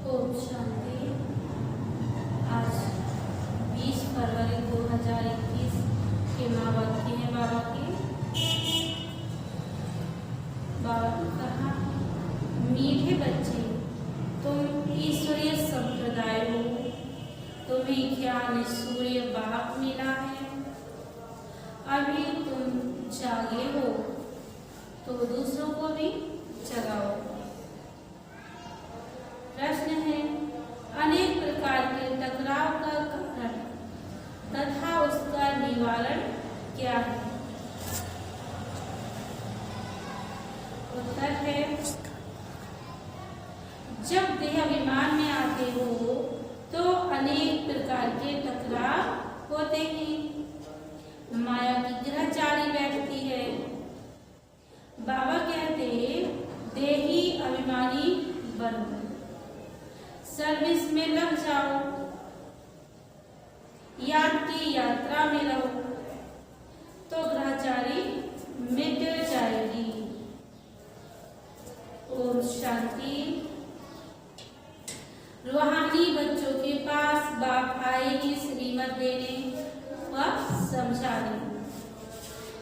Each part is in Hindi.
ओम शांति। आज 20 फरवरी 2021 के महावाक्य है बाबा के। बाबा ने कहा, मीठे बच्चे, तुम ईश्वरीय संप्रदाय हो, तुम्हें ज्ञान सूर्य बाप मिला है। अभी तुम जागे हो तो दूसरों को भी जगाओ। प्रश्न है, अनेक प्रकार के टकराव का कारण तथा उसका निवारण क्या है? उत्तर है, जब देह अभिमान में आते हो तो अनेक प्रकार के टकराव होते हैं। माया की ग्रहचारी बैठती है। बाबा कहते, देही अभिमानी बनो, सर्विस में लग जाओ, यात्री यात्रा में रहो तो ग्रहचारी मिट जाएगी। ओम शांति। रूहानी बच्चों के पास बाप आएगी श्रीमत देने व समझाने।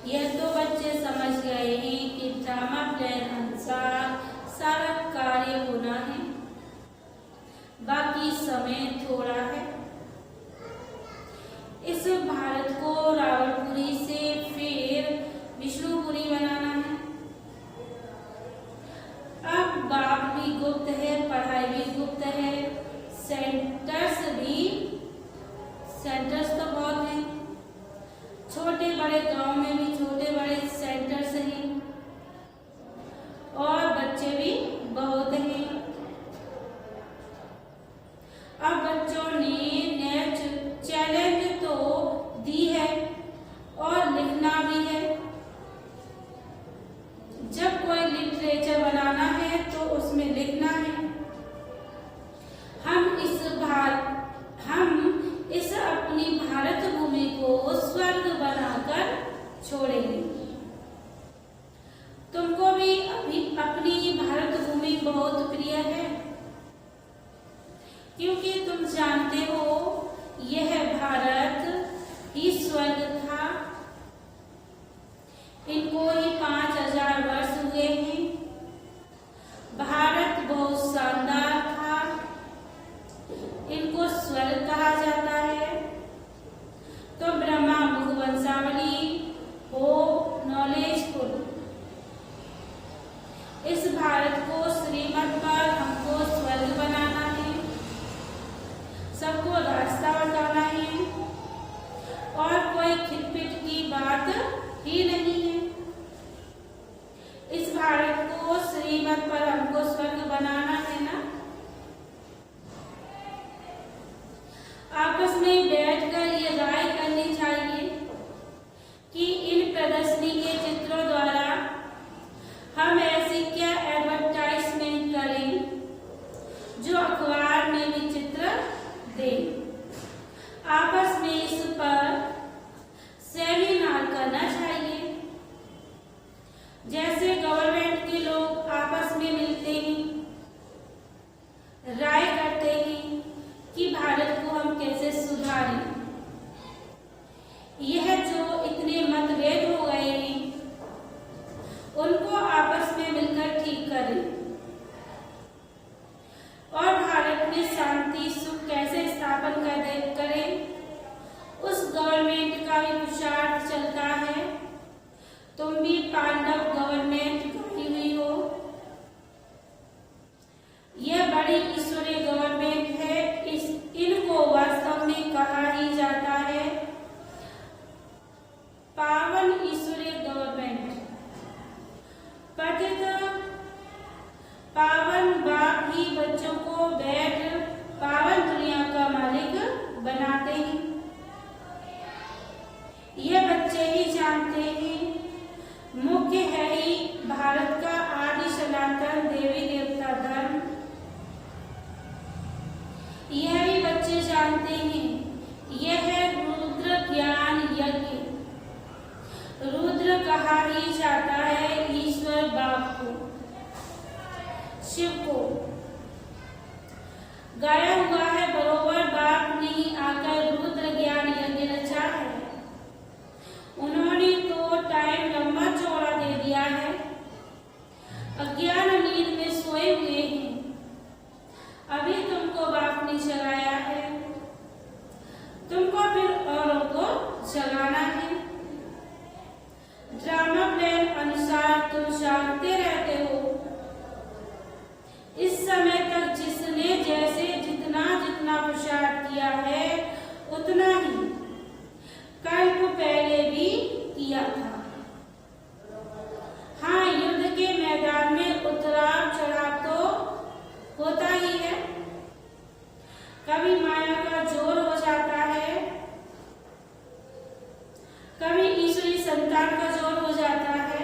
यह तो बच्चे समझ गए हैं कि ड्रामा प्लान अनुसार सारा कार्य होना है, बाकी समय थोड़ा है। इस भारत को रावणपुरी से फिर विष्णुपुरी बनाना है। अब बाप भी गुप्त है, पढ़ाई भी गुप्त है, सेंटर्स तो बहुत हैं। छोटे बड़े गांव में भी छोटे बड़े सेंटर्स हैं और बच्चे भी बहुत हैं। अब बच्चों ने चैलेंज तो दी है और लिखना भी है। जब कोई लिटरेचर बनाना है तो उसमें लिखना है। हम इस अपनी भारत भूमि को स्वर्ग बनाकर छोड़ेंगे। तुमको भी अपनी भारत भूमि बहुत प्रिय है, क्योंकि तुम जानते हो यह भारत ही स्वर्ग था। इनको ही 5000 वर्ष हुए हैं। भारत बहुत शानदार था, इनको स्वर्ग कहा जाता है। बड़ी ईश्वरीय गवर्नमेंट है। इनको वास्तव में कहा ही जाता है पावन ईश्वरीय गवर्नमेंट। पतित पावन बाप ही बच्चों को बैठ पावन दुनिया का मालिक बनाते हैं। यह बच्चे ही जानते हैं मुख्य है ही भारत का आदि सनातन देवी देवता धर्म। यह भी बच्चे जानते हैं यह है रुद्र ज्ञान यज्ञ। रुद्र कहा ही जाता है ईश्वर बाप को, शिव को। गाया हुआ है बरोबर बाप ने ही आकर रुद्र ज्ञान यज्ञ रचा है। उन्होंने तो टाइम लंबा चौड़ा दे दिया है। अज्ञान नींद में सोए हुए हैं, अभी तुमको बाप ने जगाया है, तुमको फिर औरों को जगाना है। ड्रामा प्लान अनुसार तुम जागते रहते हो। इस समय तक जिसने जैसे जितना जितना पुरुषार्थ किया है उतना ही कल्प पहले भी किया था। हाँ, युद्ध के मैदान में उतराव चढ़ाव तो होता ही है। कभी माया का जोर हो जाता है, कभी ईश्वरी संतान का जोर हो जाता है,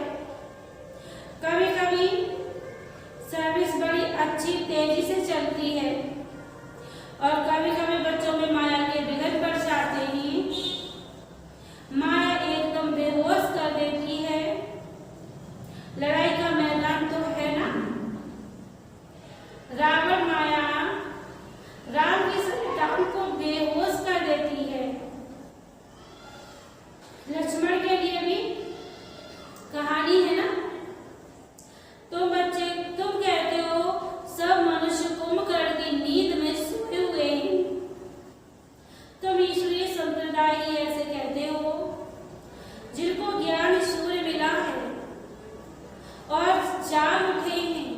कभी कभी सर्विस बड़ी अच्छी तेजी से चलती है और कभी कभी बच्चों में माया के बिगड़ पड़ जाते ही माया एकदम बेहोश कर देती है। लड़ाई का मैदान तो है ना। रावण माया राम की संतान को बेहोश कर देती है। लक्ष्मण के लिए भी कहानी है ना। तो बच्चे तुम कहते हो सब मनुष्य कुंभकर्ण की नींद में सोए हुए हैं। तुम ईश्वरीय संप्रदाय ही ऐसे कहते हो जिनको ज्ञान सूर्य मिला है और जाग उठे हैं,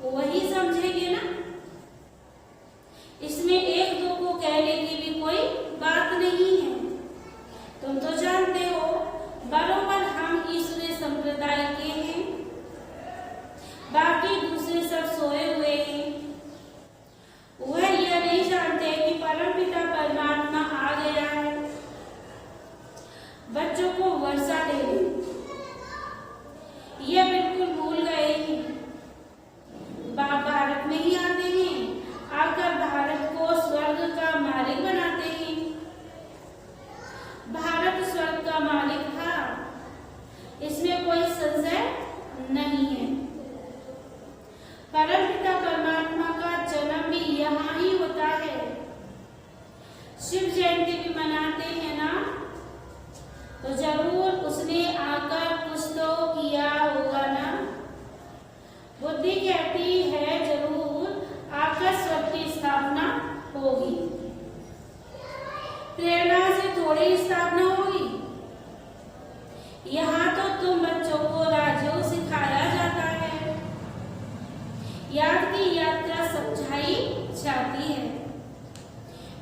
वही समझेंगे ना। इसमें एक दो को कहने की भी कोई बात नहीं है। तुम तो जानते हो बरोबर हम ईश्वरीय संप्रदाय के हैं, बाकी दूसरे सब सोए हुए हैं। वह यह नहीं जानते कि परमपिता परमात्मा आ गया है बच्चों को वर्षा देने। यह बिल्कुल भूल गए हैं। बाप भारत में ही आते हैं, आकर भारत को स्वर्ग का मालिक बनाते हैं। भारत स्वर्ग का मालिक था, इसमें कोई संशय नहीं है। परमपिता परमात्मा का जन्म भी यहाँ ही होता है। शिव जयंती भी मनाते हैं ना, तो जरूर उसने आकर कुछ तो किया होगा ना। बुद्धि कहती है जरूर आकर स्वर्ग की स्थापना होगी। प्रेरणा से थोड़ी स्थापना होगी। यहाँ तो तुम बच्चों को राजयोग सिखाया जाता है, याद की यात्रा समझाई जाती है।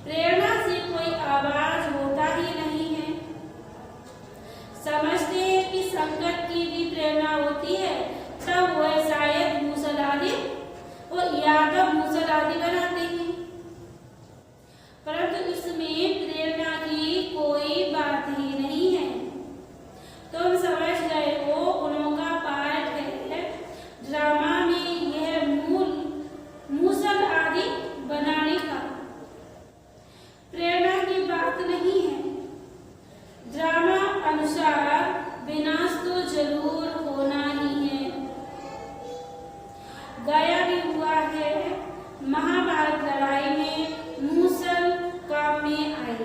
प्रेरणा से कोई आवाज होता ही नहीं है। समझते हैं कि संकट की भी प्रेरणा होती है, तब वह शायद मूसल आदि और यादव मूसल आदि बनाते हैं, परंतु इसमें प्रेरणा की कोई बात ही नहीं है। तुम समझ गए हो, उनका पार्ट है ड्रामा में यह मूसल आदि बनाने का। प्रेरणा की बात नहीं है। ड्रामा अनुसार विनाश तो जरूर होना ही है। गाया भी हुआ है महाभारत लड़ाई में मूसल काम में आई।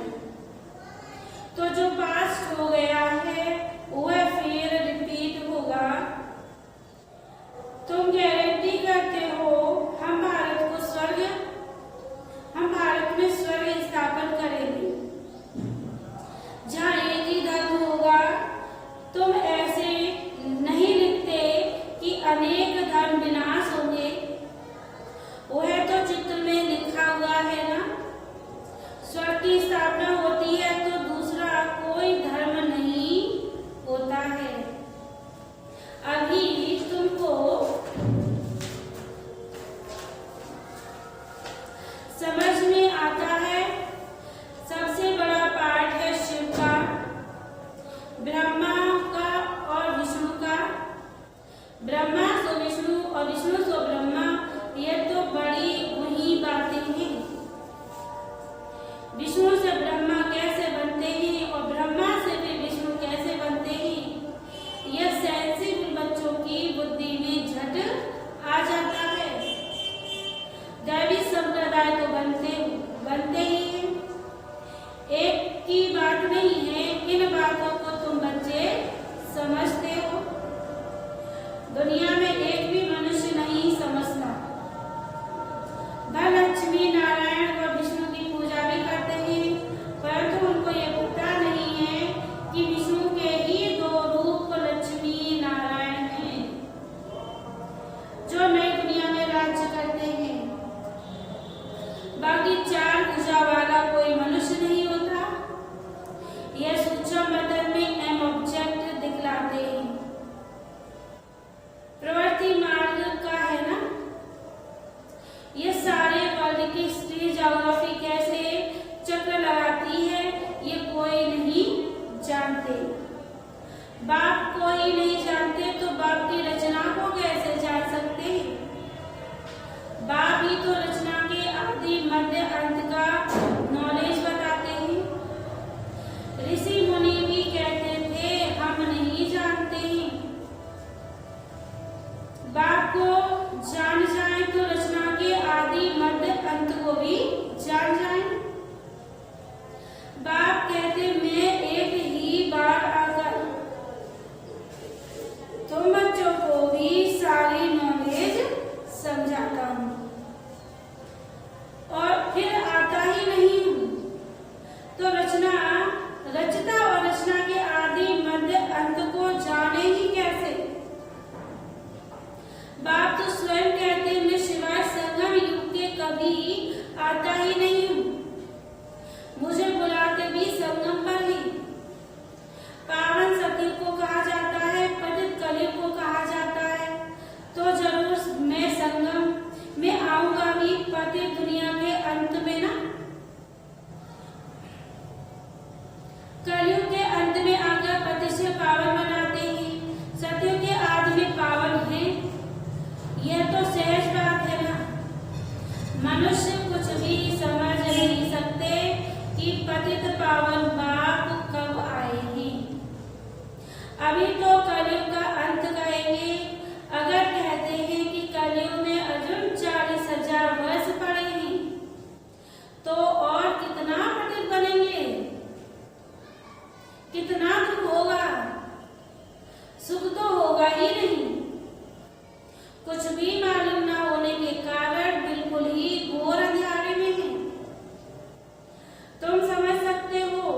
समझ में आता है। सबसे बड़ा पार्ट है शिव का, ब्रह्मा का और विष्णु का। ब्रह्मा सो विष्णु और विष्णु सो ब्रह्मा, ये तो बड़ी वही बातें हैं। विष्णु से ब्रह्मा कैसे बनते हैं और ब्रह्मा से भी विष्णु कैसे बनते हैं, यह सेंसिटिव बच्चों की बुद्धि में झट आ जाता है। दैवी संप्रदाय तो बनते ही हैं। एक की बात नहीं है, इन बातों को तुम बच्चे समझते हो। दुनिया में एक भी मनुष्य नहीं समझता। लक्ष्मी नारायण और विष्णु की पूजा भी करते हैं, परंतु उनको यह पता नहीं है कि विष्णु के ही दो रूप लक्ष्मी नारायण हैं, जो नई दुनिया में राज्य करते हैं। बाकी चार भुजा वाला कोई मनुष्य नहीं होता। यह सूक्ष्म बदन में एम ऑब्जेक्ट दिखलाते हैं। प्रवृत्ति मार्ग का है ना, ये सारे वर्ल्ड की हिस्ट्री ज्योग्राफी कैसे चक्र लगाती है, ये कोई नहीं जानते। बाप को ही नहीं जानते तो बाप की रचना को कैसे जान सकते हैं? बाप ही तो रचना के आदि मध्य अंत का नॉलेज बताते हैं। ऋषि मुनि भी कहते थे हम नहीं जानते हैं। बाप को जान जाए तो रचना के आदि मध्य अंत को भी जान जाए। बाप कहते मैं एक ही बार आकर तुम बच्चों को भी सारी नॉलेज समझाता हूँ और फिर आता ही नहीं हूँ, तो रचता और रचना के आदि मध्य अंत को जाने ही कैसे? बाप तो स्वयं कहते मैं शिवाय संगम युग के कभी आता ही नहीं हूँ। मुझे बुलाते भी संगम पर ही। पावन सतयुग को कहा जाता है, पतित कलयुग को कहा जाता है, तो जरूर मैं संगम में आऊंगा भी, पतित दुनिया के अंत में ना। कलयुग के अंत में आकर पति से पावन बनाते हैं, सतयुग के आदि में पावन है। यह तो सहज बात है ना। मनुष्य कुछ भी समझ नहीं सकते कि पतित पावन बाप कब आए हैं। अभी तो कलयुग का अंत कहेंगे। अगर कहते हैं कि कलयुग में अर्जुन 40,000 वर्ष पड़े हैं, तो और कितना पतित बनेंगे, कितना दुख होगा। सुख तो होगा ही नहीं। कुछ भी मालूम न होने के कारण बिल्कुल ही घोर अंधेरे में है। तुम समझ सकते हो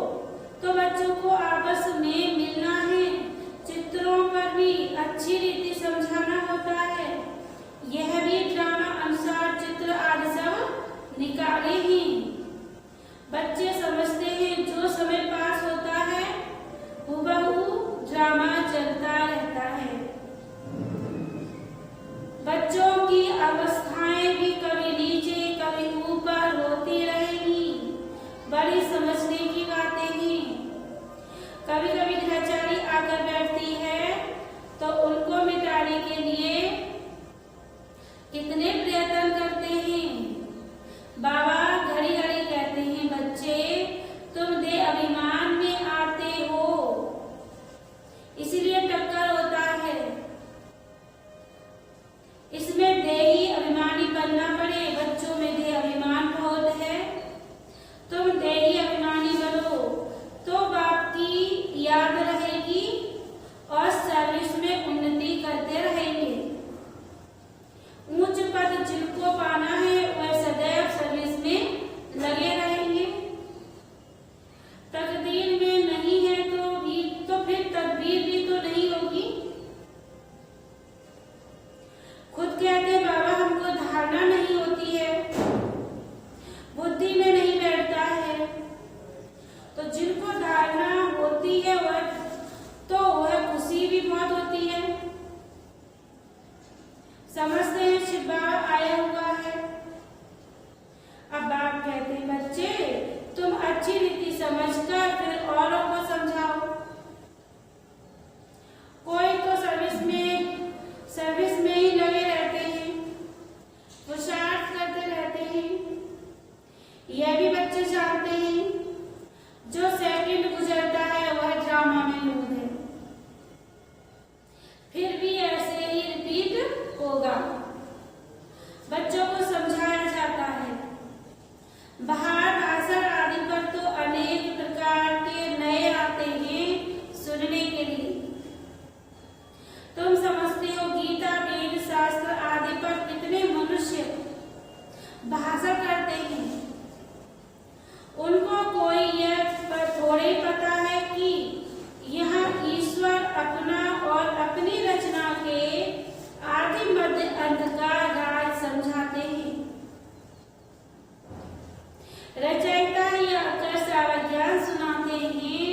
भाषण करते हैं। उनको कोई यह थोड़ी पता है कि यह ईश्वर अपना और अपनी रचना के आदि मध्य अंत का राज समझाते हैं। रचयिता या अकर सारा ज्ञान सुनाते हैं,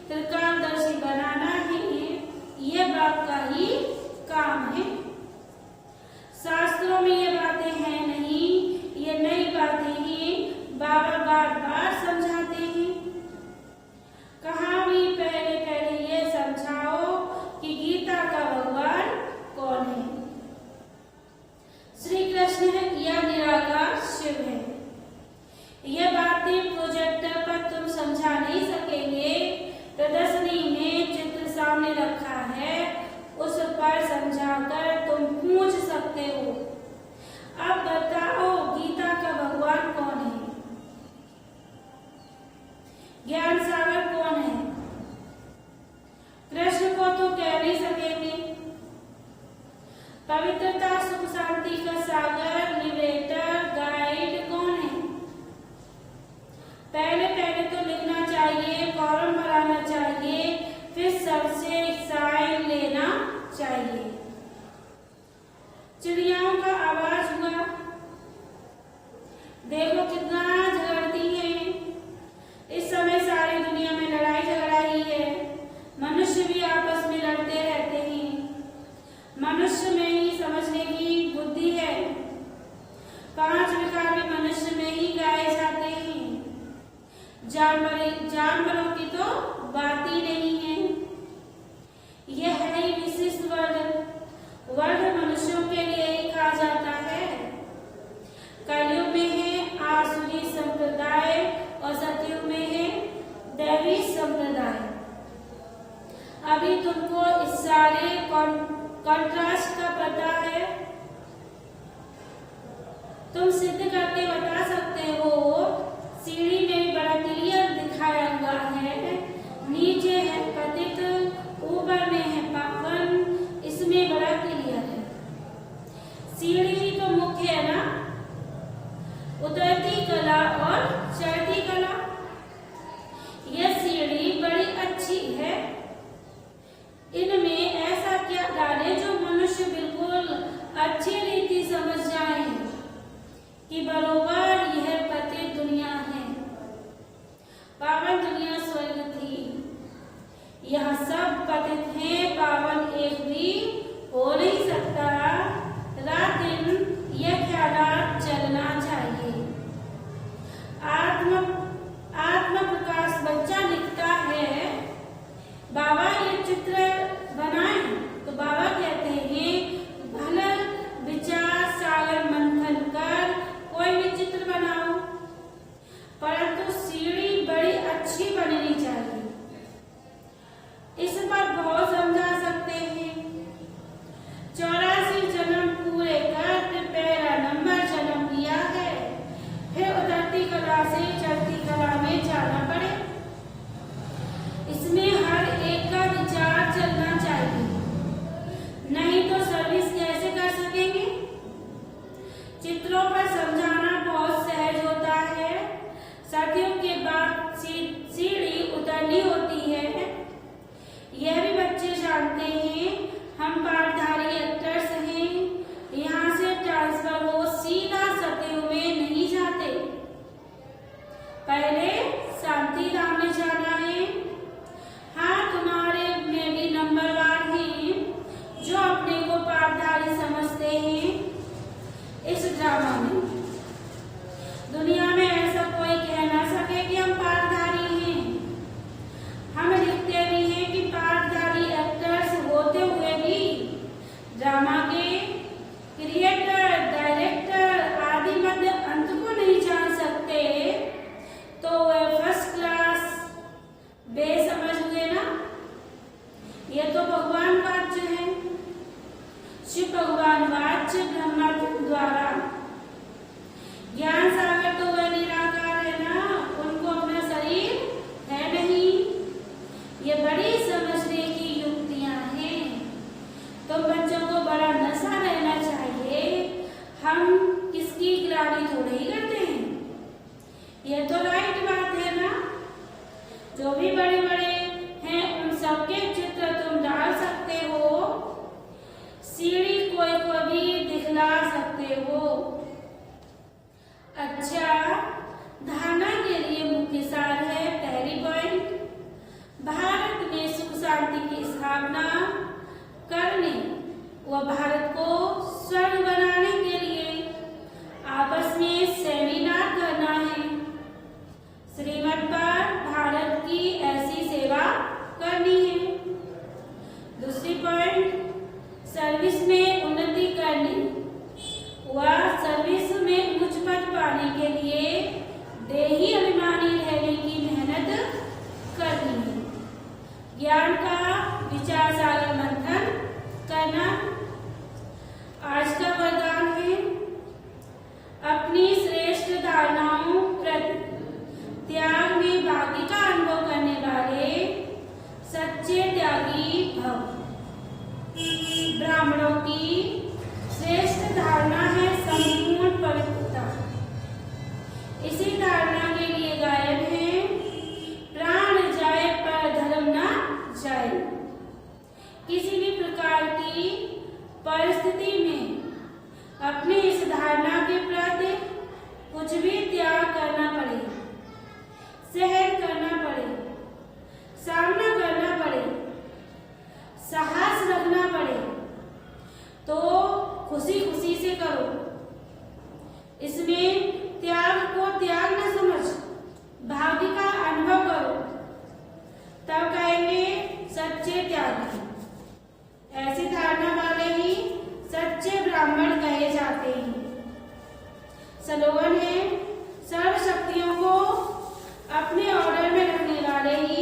त्रिकालदर्शी बनाना है, यह बाप का ही काम है। शास्त्रों में ये बातें हैं नहीं, ये नई बातें ही बाबा बार बार समझाते हैं। कहाँ भी पहले पहले ये समझाओ कि गीता का भगवान कौन है। श्री कृष्ण है या निराकार शिव है। ये बातें प्रोजेक्टर पर तुम समझा नहीं सकेंगे। प्रदर्शनी में चित्र सामने रखा है, उस पर समझाकर तुम पूछ सकते हो, अब बताओ गीता का भगवान कौन है, ज्ञान सागर कौन है। कृष्ण को तो कह नहीं सकेंगे। पवित्रता सुख शांति का सागर लिबरेटर गाइड कौन है। पहले पहले तो लिखना चाहिए, फॉर्म भराना चाहिए, फिर सबसे साइन लेना चाहिए। चिड़ियाओं का आवाज हुआ, देखो कितना झगड़ती है। इस समय सारी दुनिया में लड़ाई झगड़ा ही है। मनुष्य भी आपस में लड़ते रहते हैं। मनुष्य में ही समझने की बुद्धि है। 5 विकार भी मनुष्य में ही गाए जाते हैं। जानवरों की तो बात ही नहीं है। यह है ही विशिष्ट वर्ग मनुष्यों के लिए ही कहा जाता है। कलयुग में है आसुरी संप्रदाय और सतयुग में है दैवी संप्रदाय। अभी तुमको इस सारे कॉन्ट्रास्ट का पता है। तुम सिद्ध करके बता सकते हो। सीढ़ी में बड़ा क्लियर दिखाया हुआ है, नीचे है पतित, ऊपर में है पावन, इसमें बड़ा क्लियर है। सीढ़ी तो मुख्य है ना, उतरती कला और चढ़ती कला। यह सीढ़ी बड़ी अच्छी है। इनमें ऐसा क्या डाले जो मनुष्य बिल्कुल अच्छी रीति समझ जाए कि बरोबर यह पतित दुनिया है, पावन दुनिया स्वर्ग थी। यह सब पतित है, पावन एक भी हो नहीं सकता। रात दिन यह ख्यालात चलना चाहिए। आत्म प्रकाश बच्चा लिखता है, बाबा ये चित्र बनाए, तो बाबा कहते हैं भला विचार सागर मंथन कर कोई भी चित्र बनाओ, परंतु सीढ़ी बड़ी अच्छी बननी चाहिए। इस पर बहुत समझा सकते हैं। 84 जन्म पूरे कर पहला नंबर जन्म लिया है, फिर उतरती कला से चढ़ती कला में जाना पड़े। इसमें हर एक का विचार चलना चाहिए, नहीं तो सर्विस कैसे कर सकेंगे। चित्रों पर समझाना बहुत सहज होता है। सदियों के बाद सीढ़ी बेईमानी थोड़े ही करते हैं। ये तो राइट बात है ना। जो भी बड़े बड़े हैं उन सबके चित्र तुम डाल सकते हो, सीढ़ी कोई को भी दिखला सकते हो। अच्छा, धारणा के लिए मुख्य सार है। पहली पॉइंट, भारत में सुख शांति की स्थापना करने व भारत को स्वर्ग बनाने के लिए आपस में सेमिनार करना है। श्रीमत पर भारत की ऐसी सेवा करनी है। दूसरी पॉइंट, सर्विस में उन्नति करनी व सर्विस में उच्च पद पाने के लिए देही अभिमानी रहने की मेहनत करनी है। ज्ञान का विचार सागर मंथन करना। आज का वरदान है, अपनी श्रेष्ठ धारणाओं प्रति त्याग में भाग्य का अनुभव करने वाले सच्चे त्यागी भव। ब्राह्मणों की श्रेष्ठ धारणा है संपूर्ण पवित्रता। इसी धारणा के लिए गायन है, प्राण जाए पर धर्म न जाए। किसी भी प्रकार की परिस्थिति में अपने इस धारणा के प्रति कुछ भी त्याग करना पड़े, सहन करना पड़े, सामना करना पड़े, साहस रखना पड़े, तो खुशी खुशी से करो। इसमें त्याग को त्याग न समझ, भाग्य का अनुभव करो, तब कहेंगे सच्चे त्यागी। ऐसी धारणा वाले ही सच्चे ब्राह्मण कहे जाते हैं। स्लोगन है, सर्व शक्तियों को अपने ऑर्डर में रखने वाले ही